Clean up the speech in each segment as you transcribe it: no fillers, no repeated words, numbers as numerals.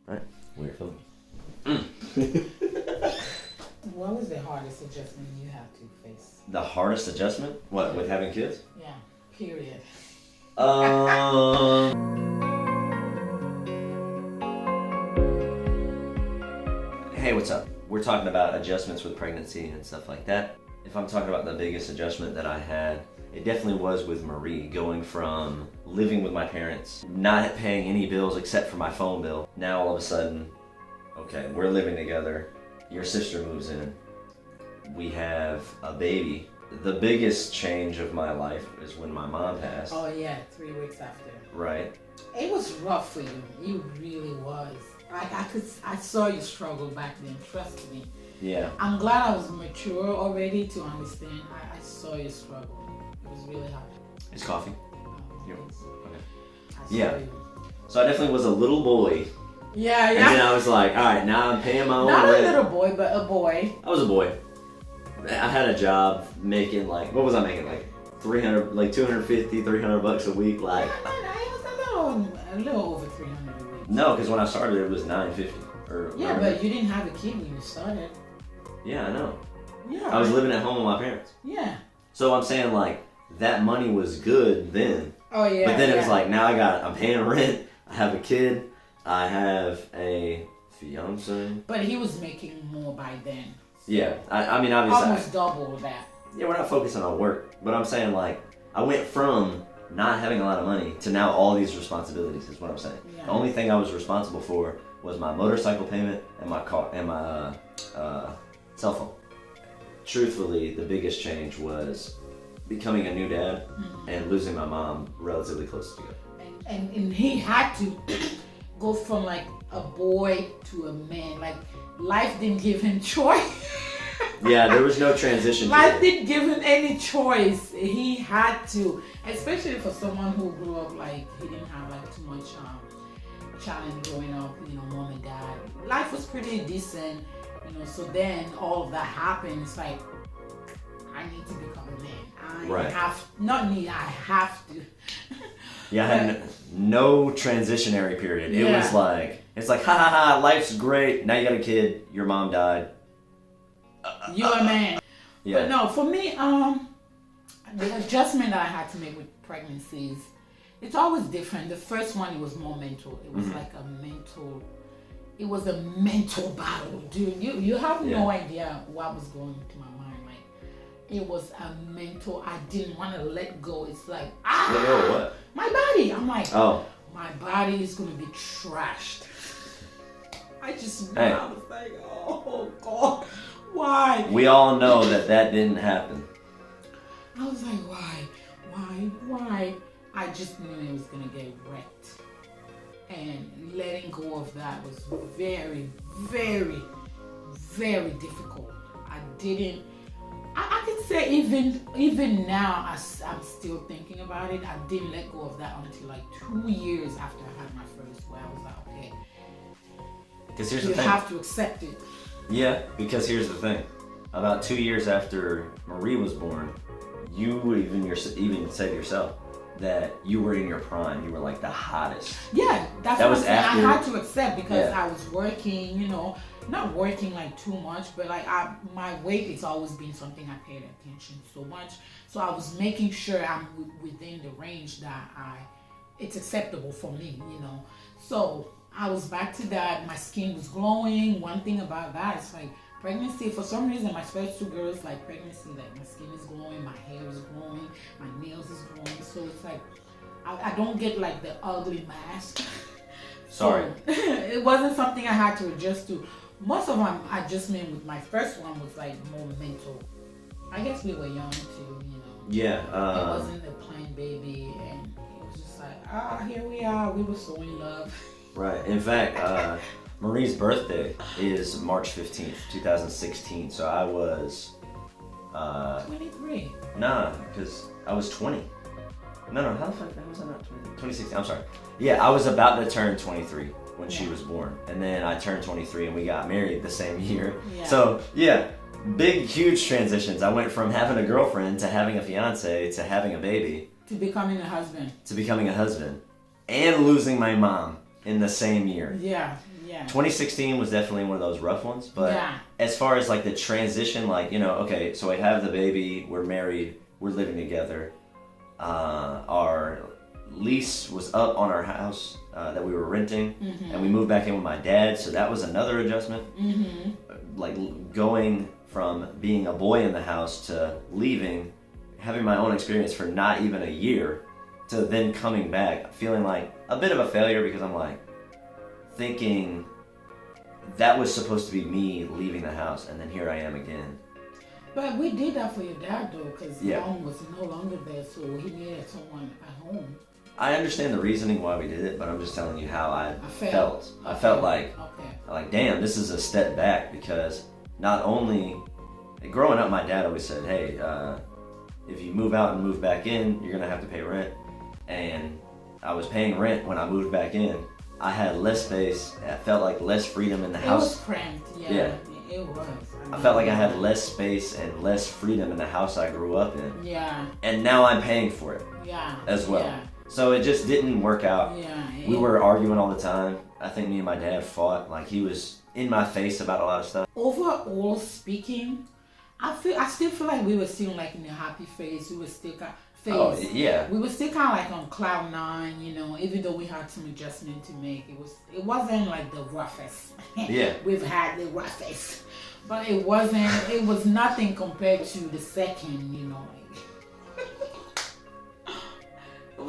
Right. Weird feeling. What was the hardest adjustment you had to face? The hardest adjustment? What, with having kids? Yeah, period. Hey, what's up? We're talking about adjustments with pregnancy and stuff like that. If I'm talking about the biggest adjustment that I had, it definitely was with Marie, going from living with my parents, not paying any bills except for my phone bill. Now all of a sudden, okay, we're living together. Your sister moves in. We have a baby. The biggest change of my life is when my mom passed. Oh yeah, 3 weeks after. Right. It was rough for you. It really was. Like I saw you struggle back then. Trust me. Yeah. I'm glad I was mature already to understand. I saw you struggle. It was really hard. It's coffee. Yep. Okay. I saw Yeah. you. So I definitely was a little boy. Yeah, And then I was like, all right, now I'm paying my own Not rent. a little boy, but a boy. I was a boy. I had a job making like, what was I making? Like 300, like 250, 300 bucks a week. Like, It was a little over 300 a week. no, because when I started, it was 950. Yeah, but you didn't have a kid when you started. Yeah, I know. Yeah. I was living at home with my parents. Yeah. So I'm saying like, that money was good then. Oh yeah. But then it was like, now I'm paying rent. I have a kid. I have a fiance. But he was making more by then. Yeah, I mean, obviously. Almost double that. Yeah, we're not focusing on work, but I'm saying like, I went from not having a lot of money to now all these responsibilities is what I'm saying. Yeah. The only thing I was responsible for was my motorcycle payment and my car and my cell phone. Truthfully, the biggest change was becoming a new dad and losing my mom relatively close together. And he had to go from like a boy to a man. Like life didn't give him choice. Yeah, there was no transition. Life didn't give him any choice. He had to, especially for someone who grew up like he didn't have like too much challenge growing up. You know, mom and dad. Life was pretty decent. You know, so then all of that happened. It's like I need to become a man. I have to. Yeah, I had no transitionary period. It Yeah. was like, it's like, ha ha ha, life's great. Now you got a kid. Your mom died. You're a man. Yeah. But no, for me, the adjustment that I had to make with pregnancies, it's always different. The first one, it was more mental. It was like it was a mental battle, dude. You have no idea what was going through my mind. Like, it was a mental, I didn't want to let go. It's like, Let go of what? my body. I'm like, Oh. my body is going to be trashed. I just, Hey. I was like, oh God, why? We all know that didn't happen. I was like, why? I just knew it was gonna get wrecked. And letting go of that was very, very, very difficult. I could say even now, I'm still thinking about it. I didn't let go of that until like 2 years after I had my first, where I was like, okay, Because here's you the thing. have to accept it. Yeah, because here's the thing. About 2 years after Marie was born, you even said yourself that you were in your prime. You were like the hottest. Yeah, that's That what was I'm saying. after- I had to accept because Yeah. I was working, you know, not working like too much, but like my weight has always been something I paid attention so much. So I was making sure I'm within the range that it's acceptable for me, you know. So I was back to that. My skin was glowing. One thing about that is like pregnancy, for some reason, my first 2 girls, like pregnancy, like my skin is glowing, my hair is glowing, my nails is glowing. So it's like, I don't get like the ugly mask. Sorry. So, it wasn't something I had to adjust to. Most of my adjustment with my first one was like more mental. I guess we were young too, you know. Yeah. It wasn't a plain baby, and it was just like, here we are. We were so in love. Right. In fact, Marie's birthday is March 15th, 2016. So I was... 23. Nah, because I was 20. No, how the fuck was I not 20? 2016, I'm sorry. Yeah, I was about to turn 23 when she was born. And then I turned 23 and we got married the same year. Yeah. So, yeah, big, huge transitions. I went from having a girlfriend to having a fiance to having a baby. To becoming a husband. To becoming a husband. And losing my mom in the same year. Yeah. Yeah. 2016 was definitely one of those rough ones, but Yeah. as far as like the transition, like, okay, so I have the baby, we're married, we're living together. Our lease was up on our house that we were renting, and we moved back in with my dad, so that was another adjustment. Like going from being a boy in the house to leaving, having my own experience for not even a year, to then coming back, feeling like a bit of a failure because I'm like thinking that was supposed to be me leaving the house, and then here I am again. But we did that for your dad though, because Yeah. mom was no longer there, so he needed someone at home. I understand the reasoning why we did it, but I'm just telling you how I felt. I Okay. felt like, Okay. damn, this is a step back, because not only, growing up, my dad always said, hey, if you move out and move back in, you're gonna have to pay rent. And I was paying rent when I moved back in. I had less space. I felt like less freedom in the It was house. cramped, Yeah. It was. I felt like I had less space and less freedom in the house I grew up in. Yeah. And now I'm paying for it Yeah. as well. Yeah. So it just didn't work out. Yeah. We were arguing all the time. I think me and my dad fought. Like, he was in my face about a lot of stuff. Overall speaking, I still feel like we were still like in a happy phase. We were still Oh, yeah. We were still kind of like on cloud nine, even though we had some adjustment to make. It wasn't like the roughest. Yeah. We've had the roughest, but it was nothing compared to the second, like.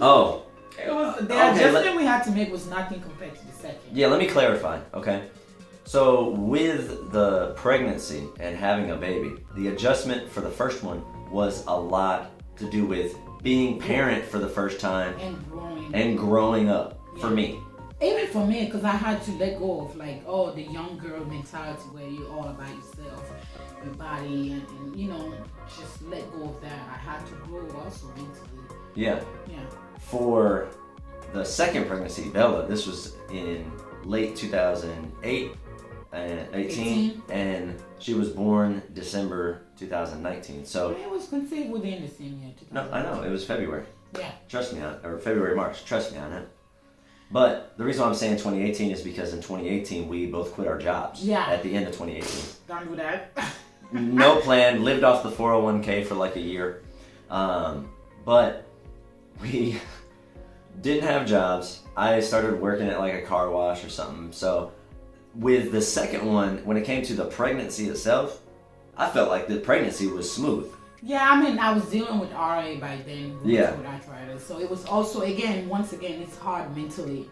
Oh. It was the Okay, adjustment we had to make was nothing compared to the second. Yeah, let me clarify, okay? So with the pregnancy and having a baby, the adjustment for the first one was a lot to do with being parent for the first time And growing up for me. Even for me, because I had to let go of like, the young girl mentality where you're all about yourself, your body, and just let go of that. I had to grow also mentally. Yeah. Yeah. For the second pregnancy, Bella, this was in late 2008 and 18, and she was born December 2019. So It was conceived within the same year. no, I know, it was February. Yeah. Trust me on it. Or February, March. Trust me on it. But the reason why I'm saying 2018 is because in 2018 we both quit our jobs. Yeah. At the end of 2018. Don't do that. No plan. Lived off the 401k for like a year. But we didn't have jobs. I started working at like a car wash or something. So with the second one, when it came to the pregnancy itself, I felt like the pregnancy was smooth. Yeah, I mean, I was dealing with RA by then. Yeah. With arthritis. So it was also, once again, it's hard mentally.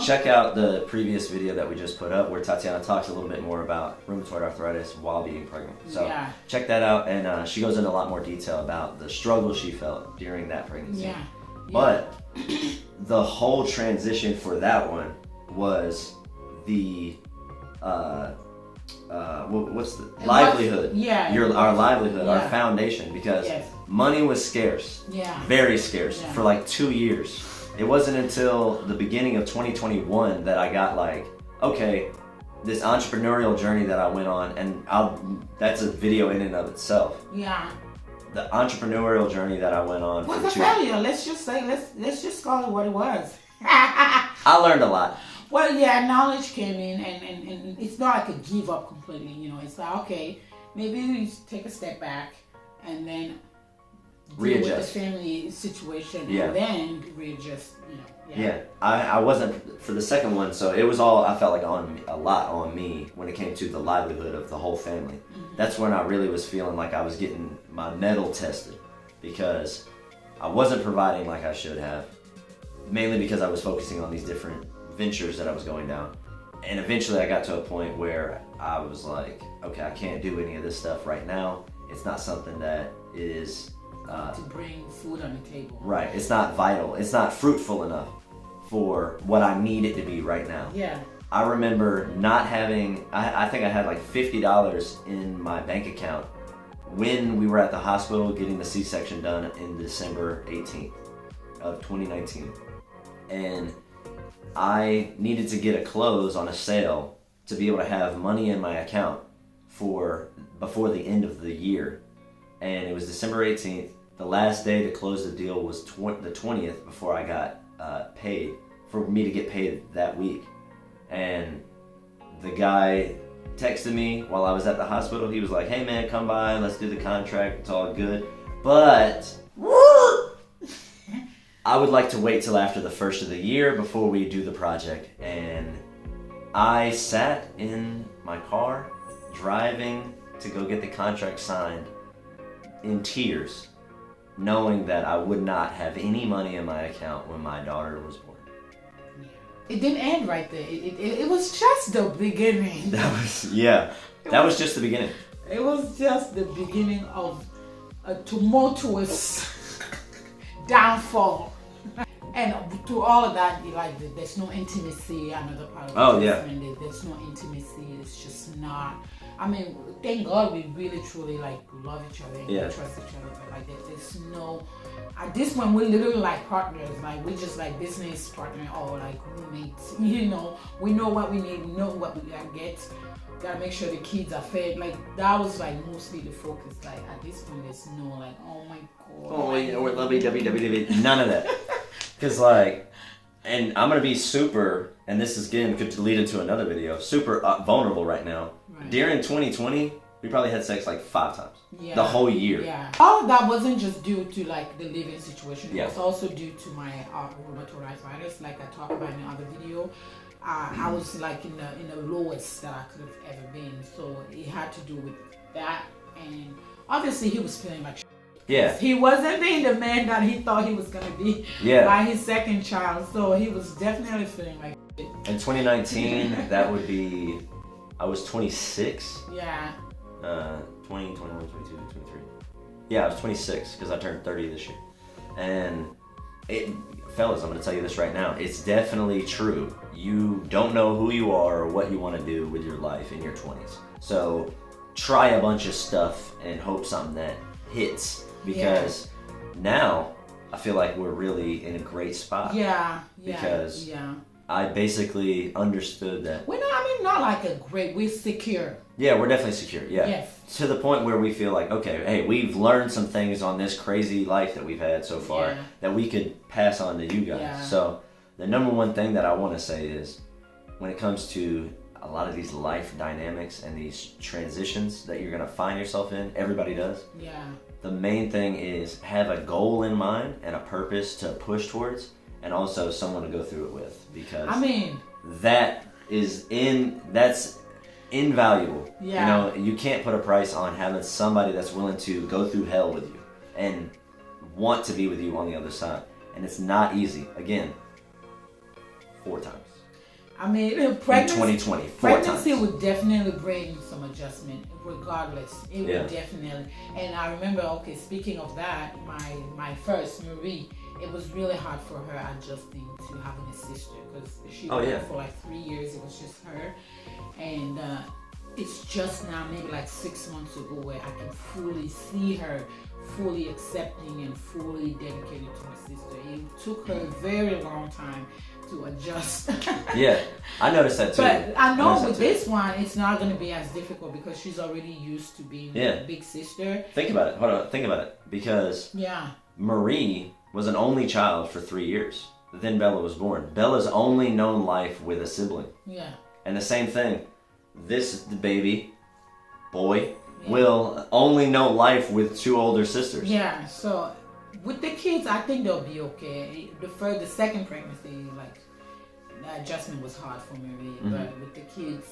Check out the previous video that we just put up where Tatiana talks a little bit more about rheumatoid arthritis while being pregnant. So Yeah. check that out, and she goes into a lot more detail about the struggle she felt during that pregnancy. Yeah. But the whole transition for that one was the what's the livelihood? Yeah. Our livelihood, our Yeah. foundation, because Yes. money was scarce. Yeah. Very scarce Yeah. for like 2 years. It wasn't until the beginning of 2021 that I got like, okay, this entrepreneurial journey that I went on, and that's a video in and of itself. Yeah. The entrepreneurial journey that I went on. Was for a 2 failure. Let's just say, let's just call it what it was. I learned a lot. Well, yeah, knowledge came in, and it's not like a give up completely. It's like, okay, maybe we take a step back and then deal Readjust. with the family situation, Yeah. and then readjust. Yeah, I wasn't for the second one, so it was all, I felt like a lot on me when it came to the livelihood of the whole family. Mm-hmm. That's when I really was feeling like I was getting my mettle tested, because I wasn't providing like I should have, mainly because I was focusing on these different ventures that I was going down. And eventually I got to a point where I was like, okay, I can't do any of this stuff right now. It's not something that is To bring food on the table. right. It's not vital. It's not fruitful enough for what I need it to be right now. Yeah. I remember not having, I think I had like $50 in my bank account when we were at the hospital getting the C-section done in December 18th of 2019. And I needed to get a close on a sale to be able to have money in my account for before the end of the year. And it was December 18th. The last day to close the deal was the 20th before I got paid, for me to get paid that week. And the guy texted me while I was at the hospital. He was like, hey man, come by, let's do the contract, it's all good. But I would like to wait till after the first of the year before we do the project. And I sat in my car driving to go get the contract signed in tears, knowing that I would not have any money in my account when my daughter was born. It didn't end right there. It was just the beginning. That was just the beginning. It was just the beginning of a tumultuous downfall. And through all of that, like there's no intimacy. Another part of the adjustment, there's no intimacy. It's just not. I mean, thank God we really truly like love each other and we trust each other. But like there's no. At this point, we're literally like partners. Like we just like business partner or like roommates. You know, we know what we need. We know what we gotta get. Gotta make sure the kids are fed. Like that was like mostly the focus. Like at this point, there's no like, oh my God. Oh yeah, we're lovey dovey dovey. None of that. Because like, and I'm gonna be super. And this is again could lead into another video. Super vulnerable right now. Right. During 2020, we probably had sex like 5 times. The whole year. Yeah. All of that wasn't just due to like the living situation. It was also due to my rheumatoid arthritis, like I talked about in the other video. I was like in the lowest that I could have ever been. So it had to do with that, and obviously he was feeling like. Yeah. He wasn't being the man that he thought he was gonna be by his second child. So he was definitely feeling like. In 2019, that would be. I was 26. Yeah. 20, 21, 22, 23. Yeah, I was 26 because I turned 30 this year. And fellas, I'm going to tell you this right now. It's definitely true. You don't know who you are or what you want to do with your life in your 20s. So try a bunch of stuff and hope something that hits because now I feel like we're really in a great spot. Because I basically understood that. Not like a great, we're secure. Yeah, we're definitely secure. Yeah. Yes. To the point where we feel like, okay, hey, we've learned some things on this crazy life that we've had so far that we could pass on to you guys. Yeah. So the number one thing that I want to say is when it comes to a lot of these life dynamics and these transitions that you're going to find yourself in, everybody does. Yeah. The main thing is have a goal in mind and a purpose to push towards and also someone to go through it with because that's invaluable. Yeah. You know, you can't put a price on having somebody that's willing to go through hell with you and want to be with you on the other side. And it's not easy. Again, 4 times. I mean, in 2020, pregnancy would definitely bring some adjustment, regardless. It would definitely. And I remember, speaking of that, my first, Marie, it was really hard for her adjusting to having a sister because she was there for like 3 years. It was just her, and it's just now maybe like 6 months ago where I can fully see her, fully accepting and fully dedicated to my sister. It took her a very long time to adjust. Yeah, I noticed that too. But I know with this one, it's not going to be as difficult because she's already used to being a big sister. Think about it. Hold on. Think about it. Because Marie was an only child for 3 years. Then Bella was born. Bella's only known life with a sibling. Yeah. And the same thing. This baby boy will only know life with 2 older sisters. Yeah. So with the kids, I think they'll be okay. The second pregnancy, like the adjustment was hard for Marie, but with the kids,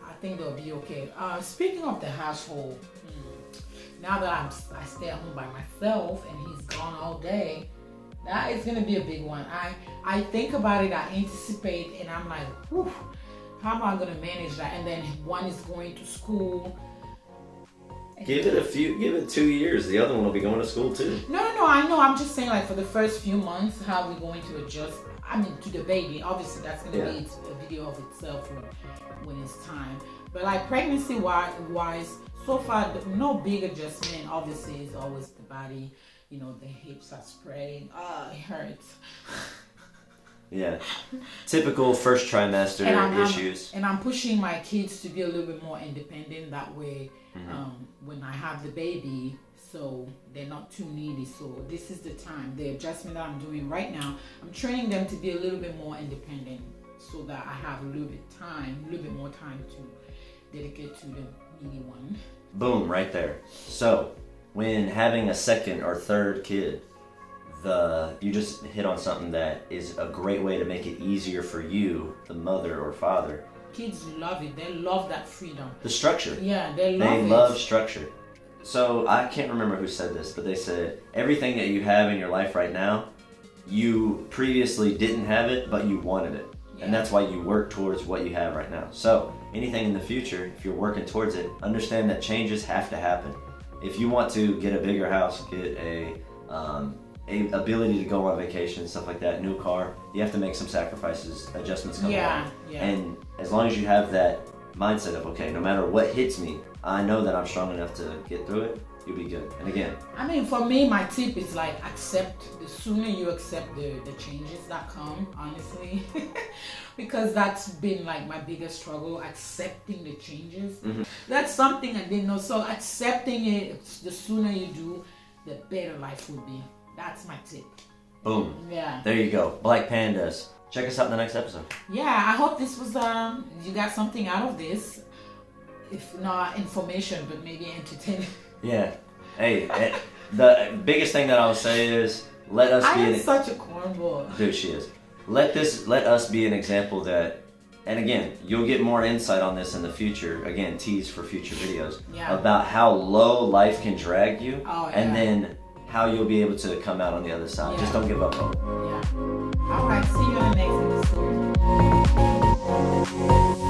I think they'll be okay. Speaking of the household, now that I stay at home by myself and he's gone all day, that is gonna be a big one. I think about it, I anticipate, and I'm like, whew, how am I gonna manage that? And then one is going to school. Give it 2 years. The other one will be going to school too. No, I know. I'm just saying, like, for the first few months, how we're going to adjust. I mean, to the baby. Obviously, that's going to be a video of itself when it's time. But, like, pregnancy-wise, so far, no big adjustment. Obviously, it's always the body. You know, the hips are spreading. It hurts. Yeah. Typical first trimester issues. And I'm pushing my kids to be a little bit more independent. That way, when I have the baby, so they're not too needy. So this is the time. The adjustment that I'm doing right now, I'm training them to be a little bit more independent. so that I have a little bit more time to dedicate to the needy one. Boom, right there. So when having a second or third kid, you just hit on something that is a great way to make it easier for you, the mother or father. Kids love it. They love that freedom. The structure. Yeah, they love it. They love structure. So I can't remember who said this, but they said everything that you have in your life right now, you previously didn't have it, but you wanted it. Yeah. And that's why you work towards what you have right now. So anything in the future, if you're working towards it, understand that changes have to happen. If you want to get a bigger house, get a ability to go on vacation, stuff like that, new car, you have to make some sacrifices, adjustments come along. Yeah. And as long as you have that mindset of, okay, no matter what hits me, I know that I'm strong enough to get through it, you'll be good. And again, I mean, for me, my tip is like the sooner you accept the changes that come, honestly, because that's been like my biggest struggle, accepting the changes. Mm-hmm. That's something I didn't know. So accepting it, the sooner you do, the better life will be. That's my tip. Boom. Yeah. There you go. Black Pandas. Check us out in the next episode. Yeah, I hope this was you got something out of this. If not information, but maybe entertainment. Yeah. Hey, the biggest thing that I would say is let us be. I am such a cornball. Dude, she is. Let us be an example that, and again, you'll get more insight on this in the future. Again, tease for future videos about how low life can drag you, and then how you'll be able to come out on the other side. Yeah. Just don't give up hope. Yeah. All right. See you in the next episode.